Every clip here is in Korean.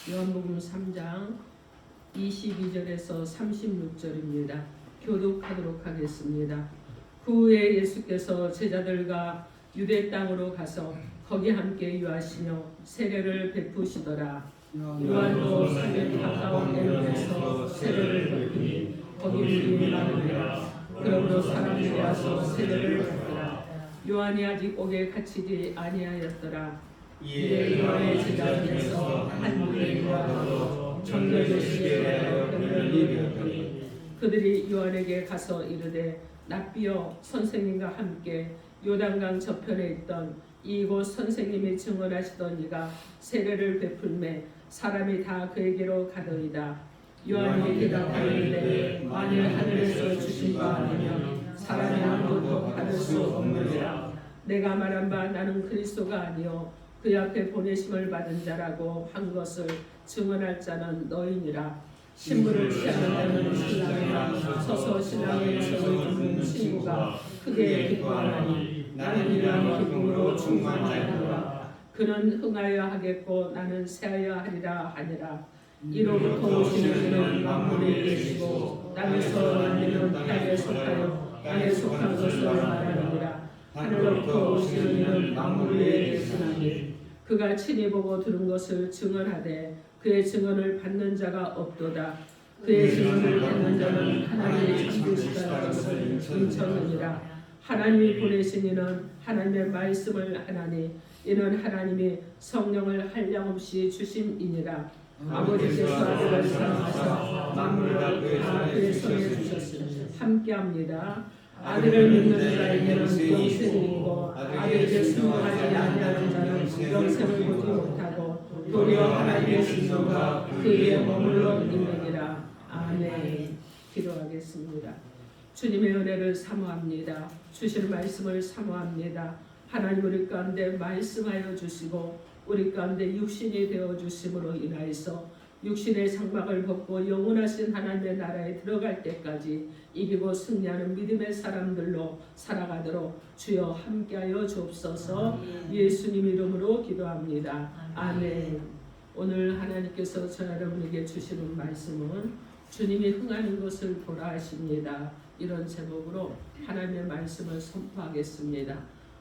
요한복음 3장 22절에서 36절입니다. 교독하도록 하겠습니다. 그 후에 예수께서 제자들과 유대 땅으로 가서 거기 함께 유하시며 세례를 베푸시더라. 요한도 사뭇 가까운 에녹에서 세례를 베푸니 거기 물이 많으니라. 그러므로 사람들이 와서 세례를 받더라. 요한이 아직 옥에 갇히지 아니하였더라. 이에 요한의 제자 중에서 한 무리가 와서 정결되시게 대하여 병들이 되었더니 그들이 요한에게 가서 이르되 랍비여, 선생님과 함께 요단강 저편에 있던 이곳 선생님이 증언하시던 이가 세례를 베풀매 사람이 다 그에게로 가더이다. 요한이 대답하였는데 만일 하늘에서 주신 바 아니면 사람이 아무것도 받을 수 없느니라. 내가 말한 바 나는 그리스도가 아니요 그 앞에 보내심을 받은 자라고 한 것을 증언할 자는 너희니라. 신부를 취하는 자는 신랑이나 서서 신랑의 음성을 듣는 친구가 크게 기뻐하나니 나는 이러한 기쁨으로 충만하노라. 그는 흥하여 하겠고 나는 새하여 하리라 하니라. 이로부터 오시는 이는 만물에 계시고 땅에서 난 이는 땅에 속하여 땅에 속한 것을 말하느니라. 하늘로부터 오시는 이는 만물 위에 계시나니 그가 친히 보고 들은 것을 증언하되 그의 증언을 받는 자가 없도다. 그의 증언을 받는 자는 하나님의 참되시다는 것을 인정하니라. 하나님이 보내신 이는 하나님의 말씀을 하나니 이는 하나님이 성령을 한량없이 주심이니라. 아버지께서 아들을 사랑하사 만물을 다 그의 손에 주셨으니 함께합니다. 아들을 믿는 자에게는 영생이 있고 아들에게 순종하지 아니하는 자는 영생을 보지 못하고 도리어 하나님의 신성과 그에게 머물러 있느니라. 아멘. 기도하겠습니다. 주님의 은혜를 사모합니다. 주실 말씀을 사모합니다. 하나님 우리 가운데 말씀하여 주시고 우리 가운데 육신이 되어 주심으로 인하여서 육신의 장막을 벗고 영원하신 하나님의 나라에 들어갈 때까지 이기고 승리하는 믿음의 사람들로 살아가도록 주여 함께하여 주옵소서. 예수님 이름으로 기도합니다. 아멘. 오늘 하나님께서 저 여러분에게 주시는 말씀은 주님이 흥하는 것을 보라 하십니다. 이런 제목으로 하나님의 말씀을 선포하겠습니다.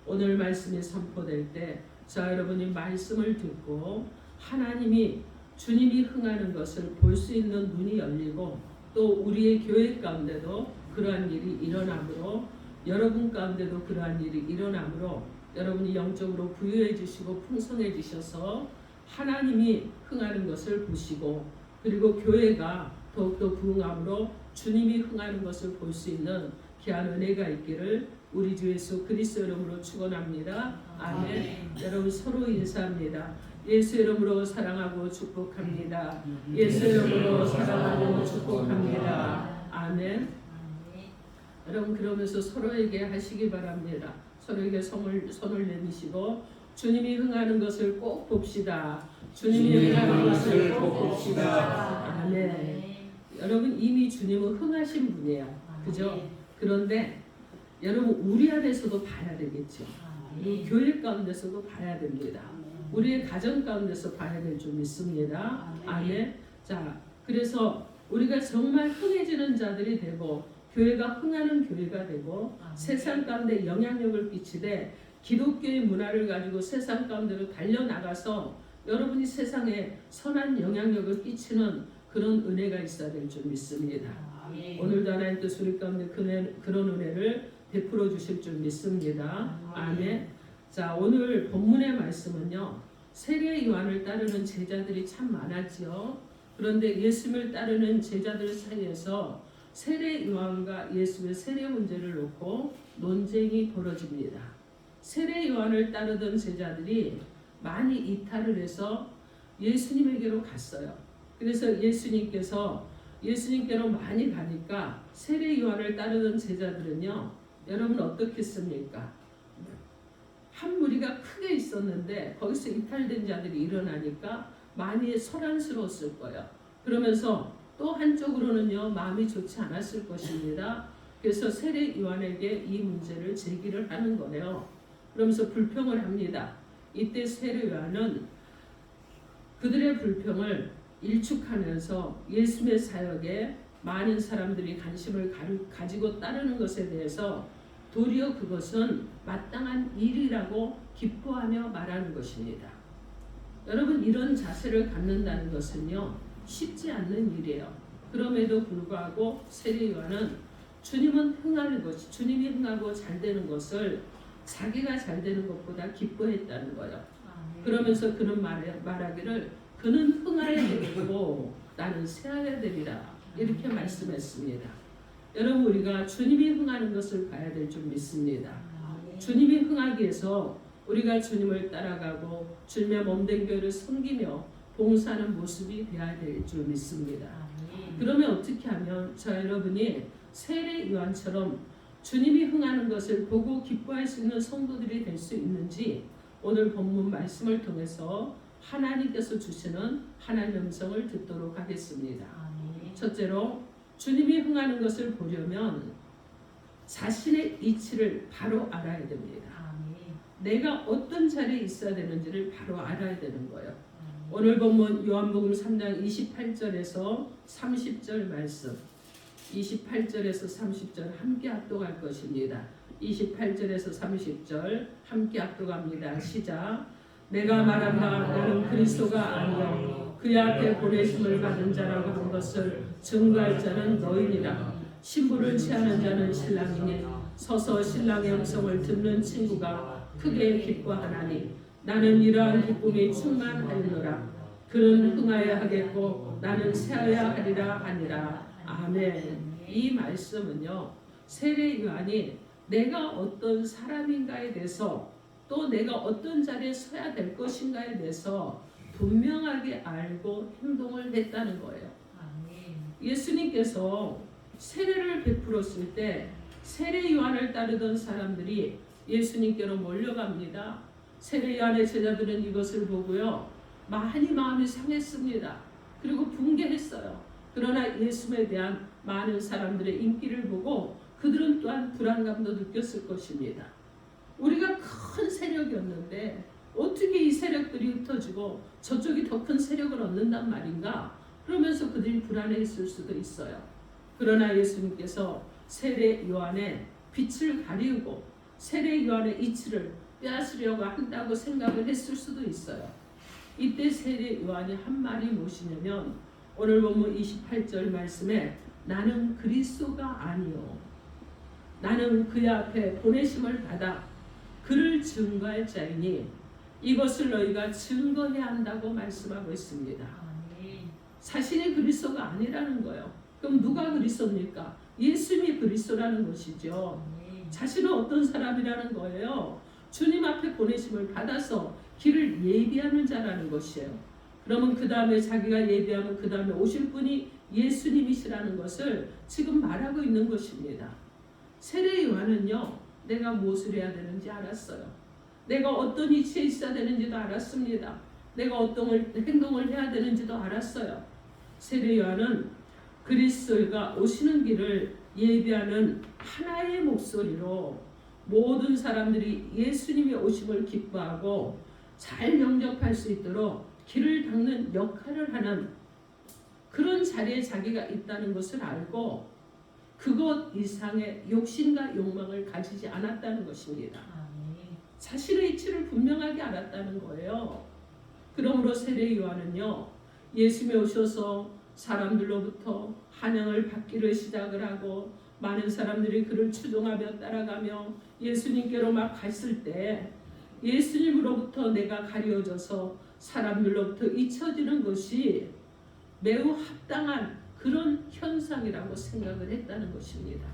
오늘 말씀이 선포될 때 저 여러분이 말씀을 듣고 하나님이 주님이 흥하는 것을 볼 수 있는 눈이 열리고 또 우리의 교회 가운데도 그러한 일이 일어나므로 여러분 가운데도 그러한 일이 일어나므로 여러분이 영적으로 부유해지시고 풍성해지셔서 하나님이 흥하는 것을 보시고 그리고 교회가 더욱더 부흥함으로 주님이 흥하는 것을 볼 수 있는 귀한 은혜가 있기를 우리 주 예수 그리스도 이름으로 축원합니다. 아멘. 여러분 서로 인사합니다. 예수 이름으로 사랑하고 축복합니다. 예수 이름으로 사랑하고 축복합니다. 아멘. 여러분 그러면서 서로에게 하시기 바랍니다. 서로에게 손을 내미시고 주님이 흥하는 것을 꼭 봅시다. 주님이 흥하는 것을 꼭 봅시다. 아멘. 여러분 이미 주님은 흥하신 분이에요. 그죠? 그런데 여러분 우리 안에서도 봐야 되겠죠. 우리 교회 가운데서도 봐야 됩니다. 우리의 가정 가운데서 봐야 될 점 있습니다. 아멘. 자, 그래서 우리가 정말 흥해지는 자들이 되고 교회가 흥하는 교회가 되고 세상 가운데 영향력을 끼치되 기독교의 문화를 가지고 세상 가운데로 달려나가서 여러분이 세상에 선한 영향력을 끼치는 그런 은혜가 있어야 될 줄 믿습니다. 오늘도 하나님께서 우리 가운데 그런 은혜를 베풀어 주실 줄 믿습니다. 아멘. 자, 오늘 본문의 말씀은요. 세례 요한을 따르는 제자들이 참 많았지요. 그런데 예수님을 따르는 제자들 사이에서 세례 요한과 예수의 세례 문제를 놓고 논쟁이 벌어집니다. 세례 요한을 따르던 제자들이 많이 이탈을 해서 예수님에게로 갔어요. 그래서 예수님께로 많이 가니까 세례 요한을 따르던 제자들은요. 여러분 어떻겠습니까? 한 무리가 크게 있었는데 거기서 이탈된 자들이 일어나니까 많이 소란스러웠을 거예요. 그러면서 또 한쪽으로는요 마음이 좋지 않았을 것입니다. 그래서 세례 요한에게 이 문제를 제기를 하는 거예요. 그러면서 불평을 합니다. 이때 세례 요한은 그들의 불평을 일축하면서 예수의 사역에 많은 사람들이 관심을 가지고 따르는 것에 대해서 도리어 그것은 마땅한 일이라고 기뻐하며 말하는 것입니다. 여러분, 이런 자세를 갖는다는 것은요, 쉽지 않는 일이에요. 그럼에도 불구하고 세례 요한은 주님은 흥하는 것, 주님이 흥하고 잘 되는 것을 자기가 잘 되는 것보다 기뻐했다는 거예요. 그러면서 그는 말하기를 그는 흥하여야 되겠고 나는 쇠하여야 되리라, 이렇게 말씀했습니다. 여러분, 우리가 주님이 흥하는 것을 봐야 될 줄 믿습니다. 주님이 흥하기 위해서 우리가 주님을 따라가고 주님의 몸된 교회를 섬기며 봉사하는 모습이 되어야 될 줄 믿습니다. 그러면 어떻게 하면 저 여러분이 세례 요한처럼 주님이 흥하는 것을 보고 기뻐할 수 있는 성도들이 될 수 있는지 오늘 본문 말씀을 통해서 하나님께서 주시는 하나님의 음성을 듣도록 하겠습니다. 첫째로, 주님이 흥하는 것을 보려면 자신의 이치를 바로 알아야 됩니다. 내가 어떤 자리에 있어야 되는지를 바로 알아야 되는 거예요. 오늘 본문 요한복음 3장 28절에서 30절 말씀, 28절에서 30절 함께 합독할 것입니다. 28절에서 30절 함께 합독합니다. 시작. 내가 말한다. 나는 그리스도가 아니요 그의 앞에 보내심을 받은 자라고 한 것을 증거할 자는 너희니라. 신부를 취하는 자는 신랑이니 서서 신랑의 음성을 듣는 친구가 크게 기뻐하나니 나는 이러한 기쁨이 충만하였노라. 그는 흥하여야 하겠고 나는 쇠하여야 하리라 하니라. 아멘. 이 말씀은요, 세례 요한이 내가 어떤 사람인가에 대해서 또 내가 어떤 자리에 서야 될 것인가에 대해서 분명하게 알고 행동을 했다는 거예요. 예수님께서 세례를 베풀었을 때 세례 요한을 따르던 사람들이 예수님께로 몰려갑니다. 세례 요한의 제자들은 이것을 보고요, 많이 마음이 상했습니다. 그리고 붕괴했어요. 그러나 예수에 대한 많은 사람들의 인기를 보고 그들은 또한 불안감도 느꼈을 것입니다. 우리가 큰 세력이었는데 어떻게 이 세력들이 흩어지고 저쪽이 더 큰 세력을 얻는단 말인가? 그러면서 그들이 불안해했을 수도 있어요. 그러나 예수님께서 세례 요한의 빛을 가리우고 세례 요한의 이치를 빼앗으려고 한다고 생각을 했을 수도 있어요. 이때 세례 요한이 한 말이 무엇이냐면 오늘 본문 28절 말씀에 나는 그리스도가 아니요 나는 그의 앞에 보내심을 받아 그를 증거할 자이니 이것을 너희가 증거해야 한다고 말씀하고 있습니다. 자신이 그리스도가 아니라는 거예요. 그럼 누가 그리스도입니까? 예수님이 그리스도라는 것이죠. 자신은 어떤 사람이라는 거예요? 주님 앞에 보내심을 받아서 길을 예비하는 자라는 것이에요. 그러면 그 다음에 자기가 예비하면 그 다음에 오실 분이 예수님이시라는 것을 지금 말하고 있는 것입니다. 세례 요한은요, 내가 무엇을 해야 되는지 알았어요. 내가 어떤 위치에 있어야 되는지도 알았습니다. 내가 어떤 행동을 해야 되는지도 알았어요. 세례 요한은 그리스도가 오시는 길을 예비하는 하나의 목소리로 모든 사람들이 예수님의 오심을 기뻐하고 잘 영접할 수 있도록 길을 닦는 역할을 하는 그런 자리에 자기가 있다는 것을 알고 그것 이상의 욕심과 욕망을 가지지 않았다는 것입니다. 자신의 이치를 분명하게 알았다는 거예요. 그러므로 세례 요한은요, 예수님이 오셔서 사람들로부터 환영을 받기를 시작을 하고 많은 사람들이 그를 추종하며 따라가며 예수님께로 막 갔을 때 예수님으로부터 내가 가려져서 사람들로부터 잊혀지는 것이 매우 합당한 그런 현상이라고 생각을 했다는 것입니다.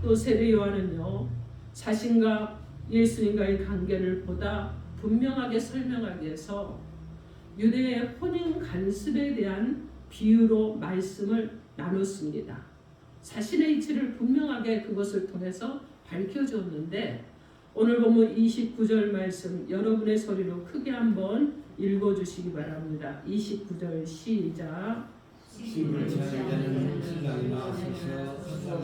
또 세례 요한은요, 자신과 예수님과의 관계를 보다 분명하게 설명하기 위해서 유대의 혼인 간습에 대한 비유로 말씀을 나눴습니다. 자신의 이치를 분명하게 그것을 통해서 밝혀주었는데 오늘 보면 29절 말씀 여러분의 소리로 크게 한번 읽어주시기 바랍니다. 29절 시작. 신부를 취하는 자는 신랑이나 식사 서서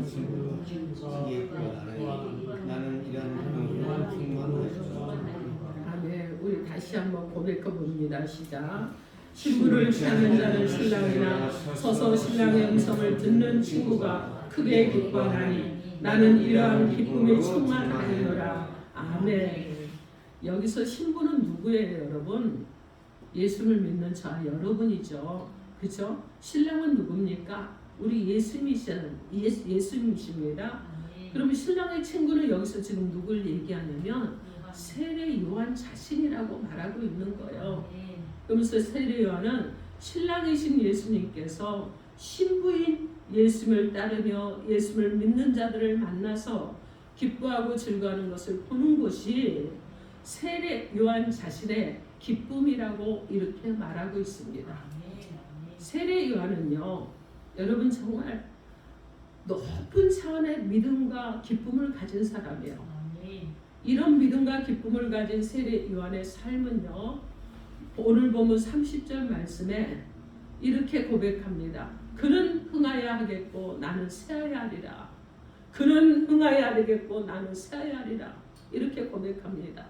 친구로 지게 구하나니 나는 이런 병으로 충만하였다. 아멘. 우리 다시 한번 고백해 봅니다. 시작. 신부를 취하는 자는 신랑이나 서서 신랑의 음성을 듣는 친구가 크게 기뻐하니 나는 이러한 기쁨에 충만하리로라. 아멘. 여기서 신부는 누구예요, 여러분? 예수를 믿는 저 여러분이죠. 그죠? 신랑은 누굽니까? 우리 예수님이십니다. 그러면 신랑의 친구는 여기서 지금 누굴 얘기하냐면 세례 요한 자신이라고 말하고 있는 거예요. 그러면서 세례 요한은 신랑이신 예수님께서 신부인 예수를 따르며 예수를 믿는 자들을 만나서 기뻐하고 즐거워하는 것을 보는 것이 세례 요한 자신의 기쁨이라고 이렇게 말하고 있습니다. 세례 요한은요, 여러분 정말 높은 차원의 믿음과 기쁨을 가진 사람이에요. 이런 믿음과 기쁨을 가진 세례 요한의 삶은요, 오늘 보면 30절 말씀에 이렇게 고백합니다. 그는 흥하여야 하겠고 나는 쇠하여야 하리라. 그는 흥하여야 되겠고 나는 쇠하여야 하리라. 이렇게 고백합니다.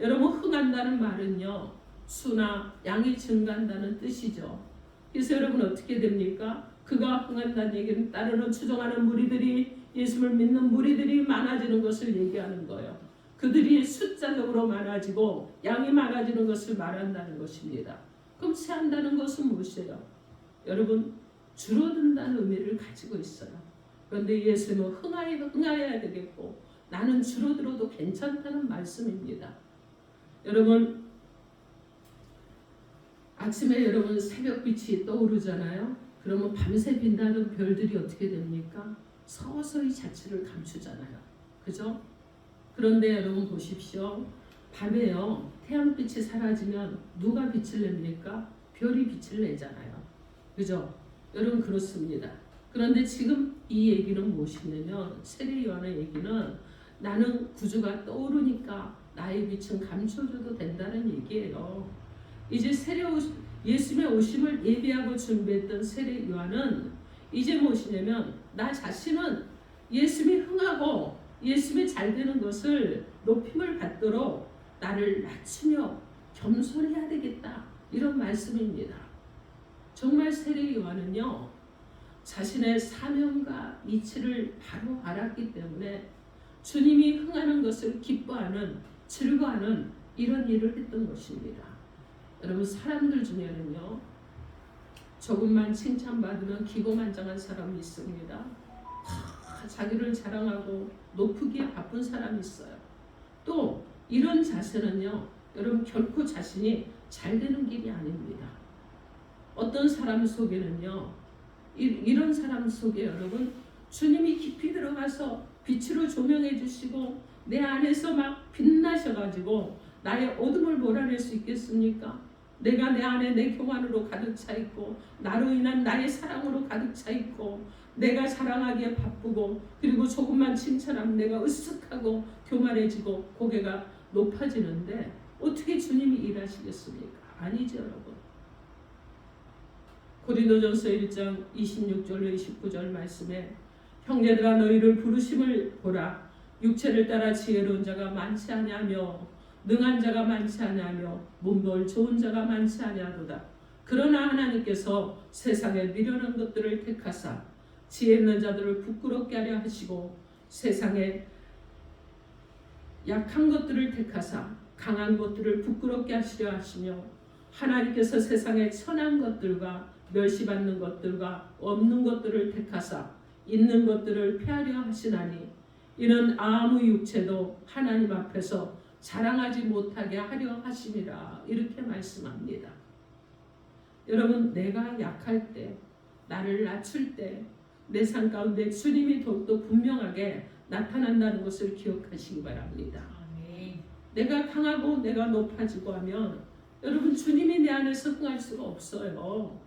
여러분, 흥한다는 말은요, 수나 양이 증가한다는 뜻이죠. 그래서 여러분 어떻게 됩니까? 그가 흥한다는 얘기는 따르는 추종하는 무리들이, 예수를 믿는 무리들이 많아지는 것을 얘기하는 거예요. 그들이 숫자적으로 많아지고 양이 많아지는 것을 말한다는 것입니다. 그럼 쇠한다는 것은 무엇이에요? 여러분, 줄어든다는 의미를 가지고 있어요. 그런데 예수님은 흥하여야 되겠고 나는 줄어들어도 괜찮다는 말씀입니다. 여러분, 아침에 여러분 새벽빛이 떠오르잖아요. 그러면 밤새 빛나는 별들이 어떻게 됩니까? 서서히 자취를 감추잖아요. 그죠? 그런데 여러분 보십시오. 밤에요, 태양빛이 사라지면 누가 빛을 냅니까? 별이 빛을 내잖아요. 그죠? 여러분 그렇습니다. 그런데 지금 이 얘기는 무엇이냐면, 세례 요한의 얘기는 나는 구주가 떠오르니까 나의 빛은 감춰줘도 된다는 얘기예요. 이제 예수님의 오심을 예비하고 준비했던 세례 요한은 이제 무엇이냐면, 나 자신은 예수님이 흥하고 예수님이 잘 되는 것을 높임을 받도록 나를 낮추며 겸손해야 되겠다, 이런 말씀입니다. 정말 세례 요한은요, 자신의 사명과 이치를 바로 알았기 때문에 주님이 흥하는 것을 기뻐하는, 즐거워하는 이런 일을 했던 것입니다. 여러분, 사람들 중에는요, 조금만 칭찬받으면 기고만장한 사람이 있습니다. 자기를 자랑하고 높이기에 바쁜 사람이 있어요. 또 이런 자세는요, 여러분 결코 자신이 잘 되는 길이 아닙니다. 어떤 사람 속에는요, 이런 사람 속에 여러분 주님이 깊이 들어가서 빛으로 조명해 주시고 내 안에서 막 빛나셔가지고 나의 어둠을 몰아낼 수 있겠습니까? 내가 내 안에 내 교만으로 가득 차 있고 나로 인한 나의 사랑으로 가득 차 있고 내가 자랑하기에 바쁘고, 그리고 조금만 칭찬하면 내가 으쓱하고 교만해지고 고개가 높아지는데 어떻게 주님이 일하시겠습니까? 아니죠, 여러분. 고린도전서 1장 26절로 29절 말씀에 형제들아 너희를 부르심을 보라. 육체를 따라 지혜로운 자가 많지 아니하며 능한 자가 많지 아니하며 몸볼 좋은 자가 많지 아니하도다. 그러나 하나님께서 세상에 미련한 것들을 택하사 지혜 있는 자들을 부끄럽게 하려 하시고 세상에 약한 것들을 택하사 강한 것들을 부끄럽게 하시려 하시며 하나님께서 세상에 천한 것들과 멸시받는 것들과 없는 것들을 택하사 있는 것들을 폐하려 하시나니 이는 아무 육체도 하나님 앞에서 자랑하지 못하게 하려 하심이라. 이렇게 말씀합니다. 여러분, 내가 약할 때, 나를 낮출 때 내 삶 가운데 주님이 더욱더 분명하게 나타난다는 것을 기억하시기 바랍니다. 내가 강하고 내가 높아지고 하면 여러분 주님이 내 안에서 흥할 수가 없어요.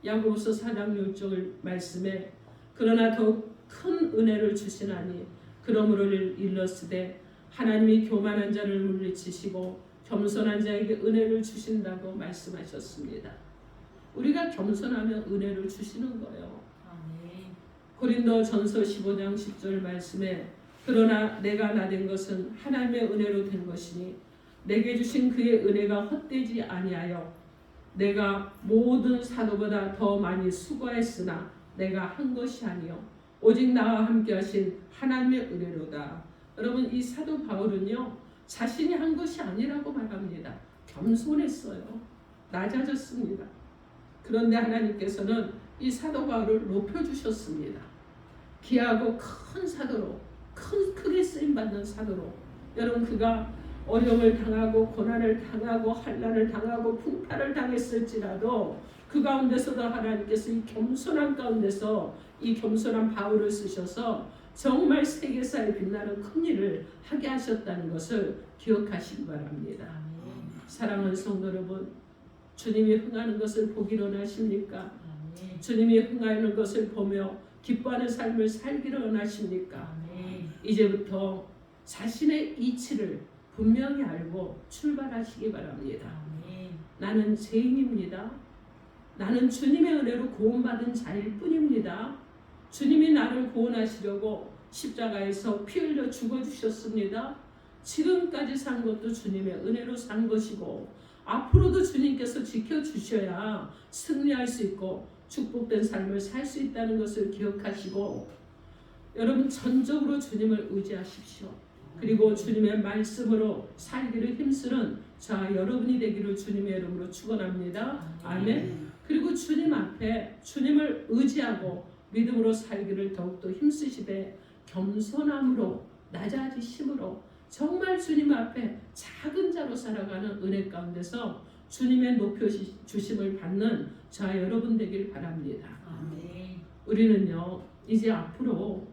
야고보서 4장 6절 말씀에 그러나 더욱 큰 은혜를 주시나니 그러므로 일렀으되 하나님이 교만한 자를 물리치시고 겸손한 자에게 은혜를 주신다고 말씀하셨습니다. 우리가 겸손하면 은혜를 주시는 거예요. 고린도전서 15장 10절 말씀에 그러나 내가 나 된 것은 하나님의 은혜로 된 것이니 내게 주신 그의 은혜가 헛되지 아니하여 내가 모든 사도보다 더 많이 수고했으나 내가 한 것이 아니요 오직 나와 함께 하신 하나님의 은혜로다. 여러분, 이 사도 바울은요 자신이 한 것이 아니라고 말합니다. 겸손했어요. 낮아졌습니다. 그런데 하나님께서는 이 사도 바울을 높여주셨습니다. 귀하고 큰 사도로, 크게 쓰임받는 사도로. 여러분, 그가 어려움을 당하고 고난을 당하고 환난을 당하고 풍파를 당했을지라도 그 가운데서도 하나님께서 이 겸손한 가운데서 이 겸손한 바울을 쓰셔서 정말 세계사에 빛나는 큰 일을 하게 하셨다는 것을 기억하시기 바랍니다. 사랑하는 성도 여러분, 주님이 흥하는 것을 보기를 원하십니까? 주님이 흥하는 것을 보며 기뻐하는 삶을 살기를 원하십니까? 이제부터 자신의 이치를 분명히 알고 출발하시기 바랍니다. 나는 죄인입니다. 나는 주님의 은혜로 구원받은 자일 뿐입니다. 주님이 나를 구원하시려고 십자가에서 피 흘려 죽어주셨습니다. 지금까지 산 것도 주님의 은혜로 산 것이고 앞으로도 주님께서 지켜주셔야 승리할 수 있고 축복된 삶을 살 수 있다는 것을 기억하시고 여러분, 전적으로 주님을 의지하십시오. 그리고 주님의 말씀으로 살기를 힘쓰는 자 여러분이 되기를 주님의 이름으로 축원합니다. 아멘. 그리고 주님 앞에 주님을 의지하고 믿음으로 살기를 더욱더 힘쓰시되 겸손함으로 낮아지심으로 정말 주님 앞에 작은 자로 살아가는 은혜 가운데서 주님의 높여주심을 받는 자 여러분 되길 바랍니다. 우리는요 이제 앞으로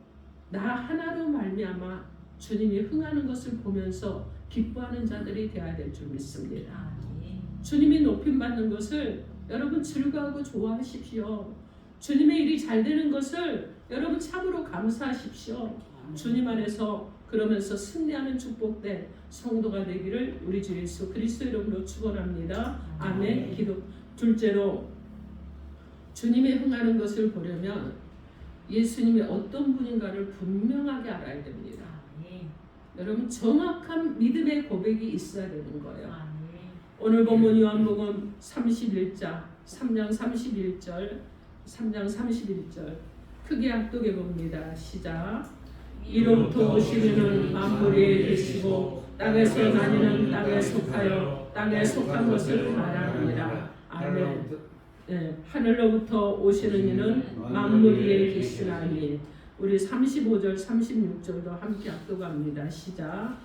나 하나로 말미암아 주님이 흥하는 것을 보면서 기뻐하는 자들이 되어야 될 줄 믿습니다. 주님이 높임받는 것을 여러분 즐거워하고 좋아하십시오. 주님의 일이 잘 되는 것을 여러분 참으로 감사하십시오. 주님 안에서 그러면서 승리하는 축복된 성도가 되기를 우리 주 예수 그리스도 이름으로 축원합니다. 아멘. 기도. 둘째로 주님이 흥하는 것을 보려면 예수님이 어떤 분인가를 분명하게 알아야 됩니다. 여러분, 정확한 믿음의 고백이 있어야 되는 거예요. 오늘 본문 요한복음 31장 3장 31절 크게 합독해 봅니다. 시작. 이로부터 오신 이는 만물에 계시고 땅에서 나니는 땅에 속하여 땅에 속한 것을 말하느니라. 아멘. 네, 하늘로부터 오시는 이는 만물 위에 계시나니. 우리 35절 36절도 함께 합독합니다. 시작.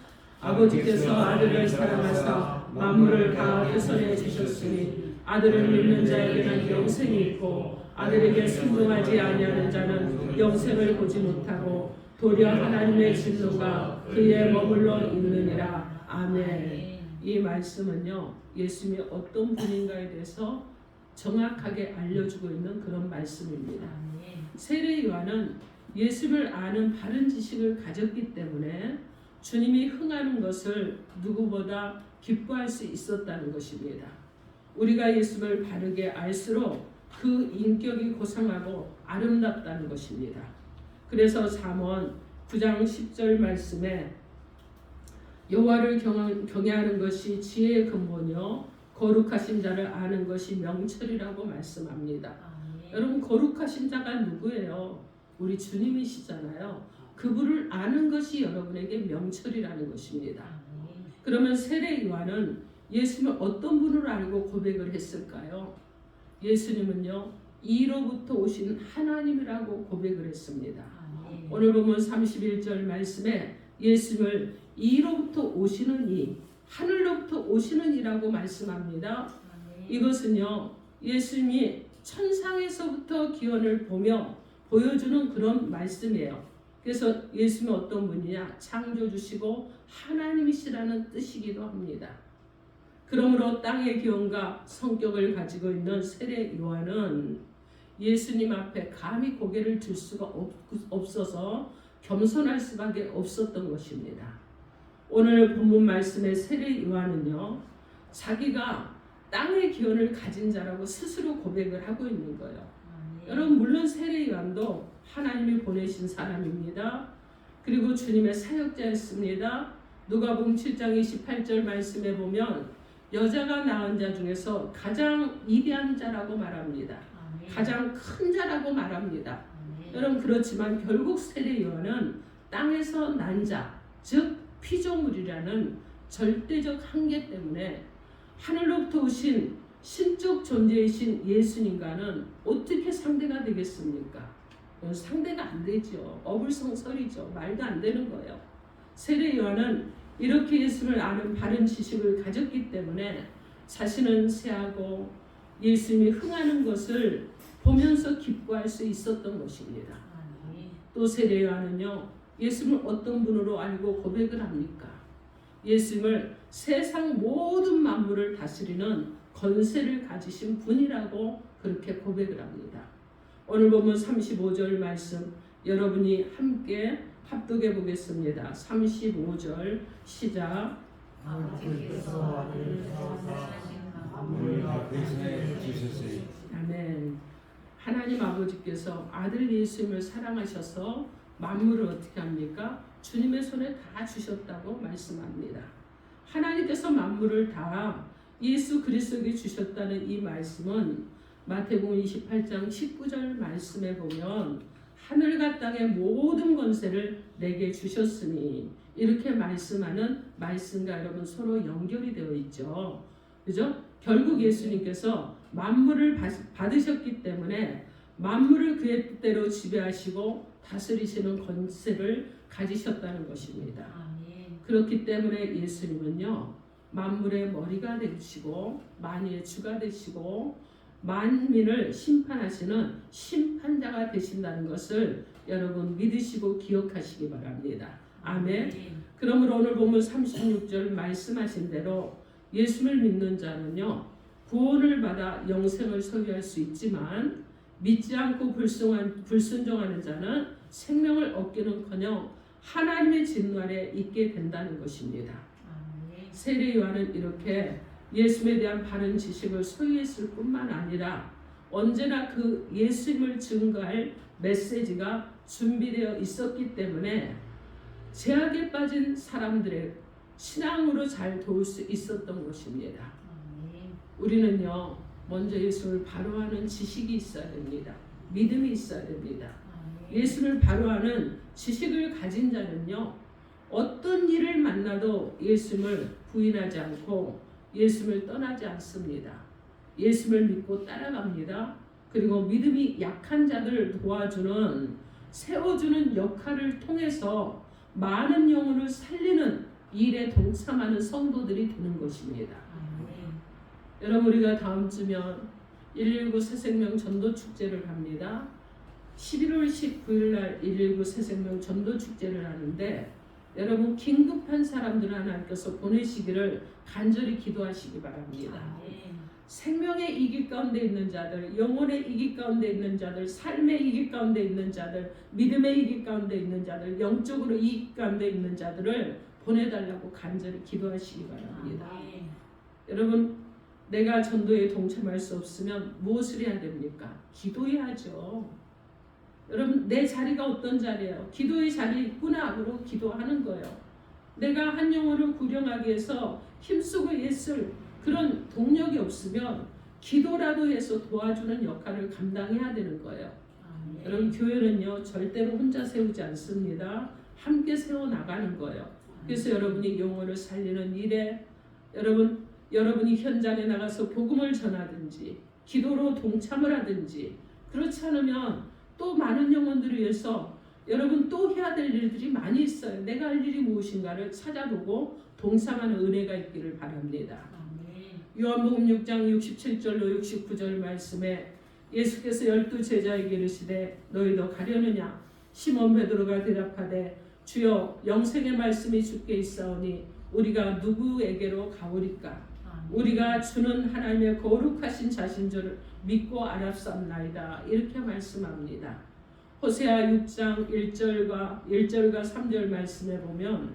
아버지께서 아들을 사랑하사 만물을 다 그 손에 주셨으니 아들을 믿는 자에게는 영생이 있고 아들에게 순종하지 아니하는 자는 영생을 보지 못하고 도리어 하나님의 진노가 그에 머물러 있느니라. 아멘. 이 말씀은요 예수님이 어떤 분인가에 대해서 정확하게 알려주고 있는 그런 말씀입니다. 세례 요한은 예수를 아는 바른 지식을 가졌기 때문에 주님이 흥하는 것을 누구보다 기뻐할 수 있었다는 것입니다. 우리가 예수를 바르게 알수록 그 인격이 고상하고 아름답다는 것입니다. 그래서 잠언 9장 10절 말씀에 여호와를 경외하는 것이 지혜의 근본이요 거룩하신 자를 아는 것이 명철이라고 말씀합니다. 여러분, 거룩하신 자가 누구예요? 우리 주님이시잖아요. 그분을 아는 것이 여러분에게 명철이라는 것입니다. 그러면 세례 요한은 예수님을 어떤 분으로 알고 고백을 했을까요? 예수님은요 이로부터 오신 하나님이라고 고백을 했습니다. 오늘 보면 31절 말씀에 예수님을 이로부터 오시는 이, 하늘로부터 오시는 이라고 말씀합니다. 이것은요 예수님이 천상에서부터 기원을 보며 보여주는 그런 말씀이에요. 그래서 예수님은 어떤 분이냐? 창조주시고 하나님이시라는 뜻이기도 합니다. 그러므로 땅의 기원과 성격을 가지고 있는 세례 요한은 예수님 앞에 감히 고개를 들 수가 없어서 겸손할 수밖에 없었던 것입니다. 오늘 본문 말씀의 세례 요한은요 자기가 땅의 기원을 가진 자라고 스스로 고백을 하고 있는 거예요. 여러분, 물론 세례 요한도 하나님이 보내신 사람입니다. 그리고 주님의 사역자였습니다. 누가복음 7장 28절 말씀에 보면 여자가 낳은 자 중에서 가장 위대한 자라고 말합니다. 가장 큰 자라고 말합니다. 여러분 그렇지만 결국 세례 요한은 땅에서 난 자, 즉 피조물이라는 절대적 한계 때문에 하늘로부터 오신 신적 존재이신 예수님과는 어떻게 상대가 되겠습니까? 상대가 안 되죠. 어불성설이죠. 말도 안 되는 거예요. 세례 요한은 이렇게 예수를 아는 바른 지식을 가졌기 때문에 자신은 세하고 예수님이 흥하는 것을 보면서 기뻐할 수 있었던 것입니다. 또 세례 요한은요, 예수님을 어떤 분으로 알고 고백을 합니까? 예수님을 세상 모든 만물을 다스리는 권세를 가지신 분이라고 그렇게 고백을 합니다. 오늘 보면 35절 말씀 여러분이 함께 합독해 보겠습니다. 35절 시작. 아버지께서 아들을 만물을 다 권세에 주셨으니. 아멘. 하나님 아버지께서 아들 예수님을 사랑하셔서 만물을 어떻게 합니까? 주님의 손에 다 주셨다고 말씀합니다. 하나님께서 만물을 다 예수 그리스도에게 주셨다는 이 말씀은 마태복음 28장 19절 말씀에 보면 하늘과 땅의 모든 권세를 내게 주셨으니 이렇게 말씀하는 말씀과 여러분 서로 연결이 되어 있죠. 그죠? 결국 예수님께서 만물을 받으셨기 때문에 만물을 그의 뜻대로 지배하시고 다스리시는 권세를 가지셨다는 것입니다. 그렇기 때문에 예수님은요, 만물의 머리가 되시고 만유의 주가 되시고 만민을 심판하시는 심판자가 되신다는 것을 여러분 믿으시고 기억하시기 바랍니다. 아멘. 그러므로 오늘 본문 36절 말씀하신 대로 예수를 믿는 자는요, 구원을 받아 영생을 소유할 수 있지만 믿지 않고 불순종하는 자는 생명을 얻기는커녕 하나님의 진노 아래 있게 된다는 것입니다. 세례 요한은 이렇게 예수님에 대한 바른 지식을 소유했을 뿐만 아니라 언제나 그 예수님을 증거할 메시지가 준비되어 있었기 때문에 죄악에 빠진 사람들의 신앙으로 잘 도울 수 있었던 것입니다. 우리는요, 먼저 예수를 바로 아는 지식이 있어야 됩니다. 믿음이 있어야 됩니다. 예수를 바로 아는 지식을 가진 자는요, 어떤 일을 만나도 예수님을 부인하지 않고 예수님을 떠나지 않습니다. 예수님을 믿고 따라갑니다. 그리고 믿음이 약한 자들을 도와주는, 세워주는 역할을 통해서 많은 영혼을 살리는 일에 동참하는 성도들이 되는 것입니다. 여러분 우리가 다음 주면 119 새생명 전도축제를 합니다. 11월 19일 날 119 새생명 전도축제를 하는데 여러분 긴급한 사람들 하나님께서 보내시기를 간절히 기도하시기 바랍니다. 생명의 이기 가운데 있는 자들, 영혼의 이기 가운데 있는 자들, 삶의 이기 가운데 있는 자들, 믿음의 이기 가운데 있는 자들, 영적으로 이기 가운데 있는 자들을 보내달라고 간절히 기도하시기 바랍니다. 여러분 내가 전도에 동참할 수 없으면 무엇을 해야 됩니까? 기도해야죠. 여러분 내 자리가 어떤 자리예요? 기도의 자리에 있구나 하고 기도하는 거예요. 내가 한 영혼을 구령하기 위해서 힘쓰고 애쓸 그런 동력이 없으면 기도라도 해서 도와주는 역할을 감당해야 되는 거예요. 여러분 교회는요 절대로 혼자 세우지 않습니다. 함께 세워나가는 거예요. 그래서 여러분이 영혼을 살리는 일에 여러분이 현장에 나가서 복음을 전하든지 기도로 동참을 하든지 그렇지 않으면 또 많은 영혼들을 위해서 여러분 또 해야 될 일들이 많이 있어요. 내가 할 일이 무엇인가를 찾아보고 동참하는 은혜가 있기를 바랍니다. 요한복음 6장 67절로 69절 말씀에 예수께서 12제자에게 이르시되 너희도 가려느냐? 시몬 베드로가 대답하되 주여 영생의 말씀이 주께 있사오니 우리가 누구에게로 가오리까? 우리가 주는 하나님의 거룩하신 자신 줄 믿고 알았사옵나이다. 이렇게 말씀합니다. 호세아 6장 1절과 3절 말씀에 보면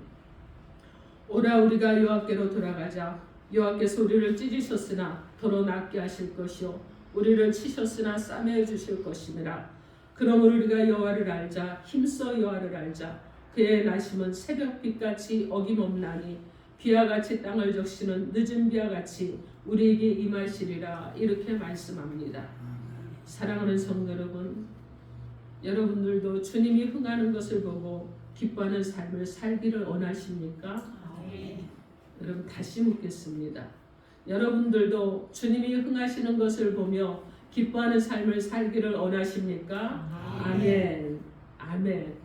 오라 우리가 여호와께로 돌아가자. 여호와께서 우리를 찢으셨으나 더러 낫게 하실 것이요 우리를 치셨으나 싸매어 주실 것이니라. 그러므로 우리가 여호와를 알자. 힘써 여호와를 알자. 그의 나심은 새벽빛같이 어김없나니 비와 같이 땅을 적시는 늦은 비와 같이 우리에게 임하시리라. 이렇게 말씀합니다. 사랑하는 성도 여러분, 여러분들도 주님이 흥하는 것을 보고 기뻐하는 삶을 살기를 원하십니까? 여러분 다시 묻겠습니다. 여러분들도 주님이 흥하시는 것을 보며 기뻐하는 삶을 살기를 원하십니까? 아멘. 아멘.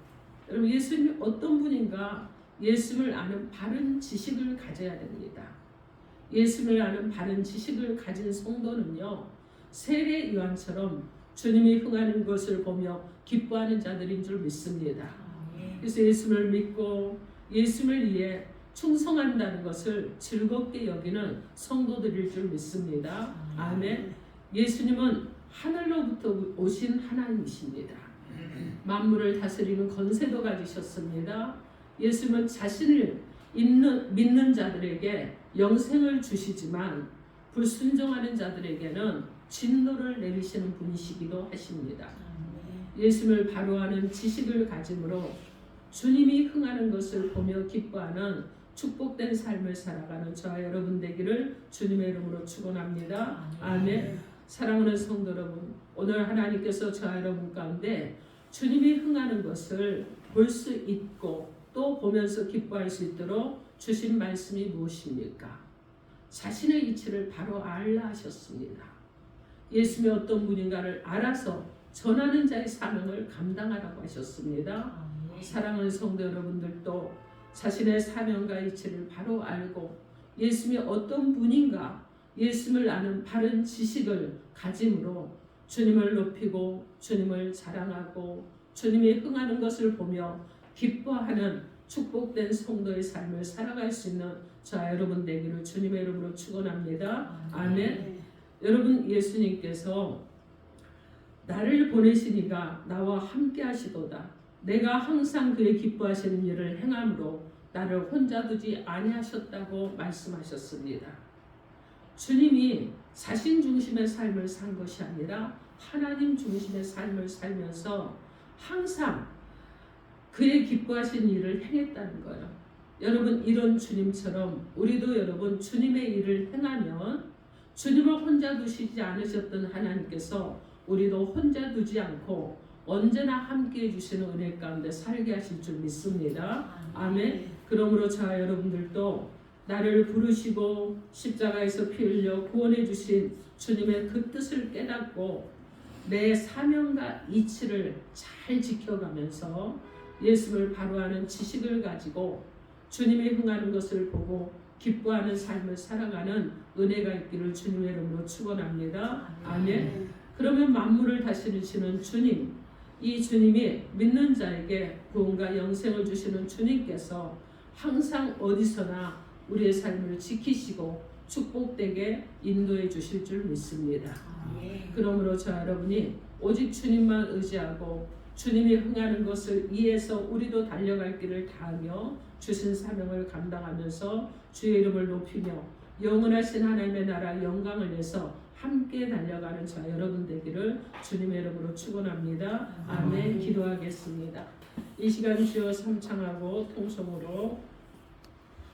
여러분 예수님이 어떤 분인가 예수님을 아는 바른 지식을 가져야 됩니다. 예수님을 아는 바른 지식을 가진 성도는요, 세례 요한처럼 주님이 흥하는 것을 보며 기뻐하는 자들인 줄 믿습니다. 그래서 예수님을 믿고 예수님을 위해 충성한다는 것을 즐겁게 여기는 성도들일 줄 믿습니다. 아멘. 예수님은 하늘로부터 오신 하나님이십니다. 만물을 다스리는 권세도 가지셨습니다. 예수님은 자신을 믿는 자들에게 영생을 주시지만 불순종하는 자들에게는 진노를 내리시는 분이시기도 하십니다. 예수님을 바로하는 지식을 가짐으로 주님이 흥하는 것을 보며 기뻐하는 축복된 삶을 살아가는 저와 여러분 되기를 주님의 이름으로 축원합니다. 아멘. 사랑하는 성도 여러분, 오늘 하나님께서 저와 여러분 가운데 주님이 흥하는 것을 볼 수 있고 또 보면서 기뻐할 수 있도록 주신 말씀이 무엇입니까? 자신의 이치를 바로 알라 하셨습니다. 예수님이 어떤 분인가를 알아서 전하는 자의 사명을 감당하라고 하셨습니다. 사랑하는 성도 여러분들도 자신의 사명과 이치를 바로 알고 예수님이 어떤 분인가 예수님을 아는 바른 지식을 가짐으로 주님을 높이고 주님을 자랑하고 주님이 흥하는 것을 보며 기뻐하는 축복된 성도의 삶을 살아갈 수 있는 저와 여러분 되기를 주님의 이름으로 축원합니다. 아멘. 여러분 예수님께서 나를 보내시니가 나와 함께 하시도다. 내가 항상 그의 기뻐하시는 일을 행함으로 나를 혼자 두지 아니하셨다고 말씀하셨습니다. 주님이 자신 중심의 삶을 산 것이 아니라 하나님 중심의 삶을 살면서 항상 그의 기뻐하신 일을 행했다는 거예요. 여러분 이런 주님처럼 우리도 여러분 주님의 일을 행하면 주님을 혼자 두시지 않으셨던 하나님께서 우리도 혼자 두지 않고 언제나 함께해 주시는 은혜 가운데 살게 하실 줄 믿습니다. 아멘. 그러므로 저와 여러분들도 나를 부르시고 십자가에서 피 흘려 구원해 주신 주님의 그 뜻을 깨닫고 내 사명과 이치를 잘 지켜가면서 예수를 바로하는 지식을 가지고 주님이 흥하는 것을 보고 기뻐하는 삶을 살아가는 은혜가 있기를 주님의 이름으로 축원합니다. 아멘. 그러면 만물을 다스리시는 주님, 이 주님이 믿는 자에게 구원과 영생을 주시는 주님께서 항상 어디서나 우리의 삶을 지키시고 축복되게 인도해 주실 줄 믿습니다. 그러므로 저 여러분이 오직 주님만 의지하고 주님이 흥하는 것을 이해해서 우리도 달려갈 길을 다하며 주신 사명을 감당하면서 주의 이름을 높이며 영원하신 하나님의 나라 영광을 위해서 함께 달려가는 저 여러분 되기를 주님의 이름으로 축원합니다. 아멘. 기도하겠습니다. 이 시간 주여 삼창하고 통성으로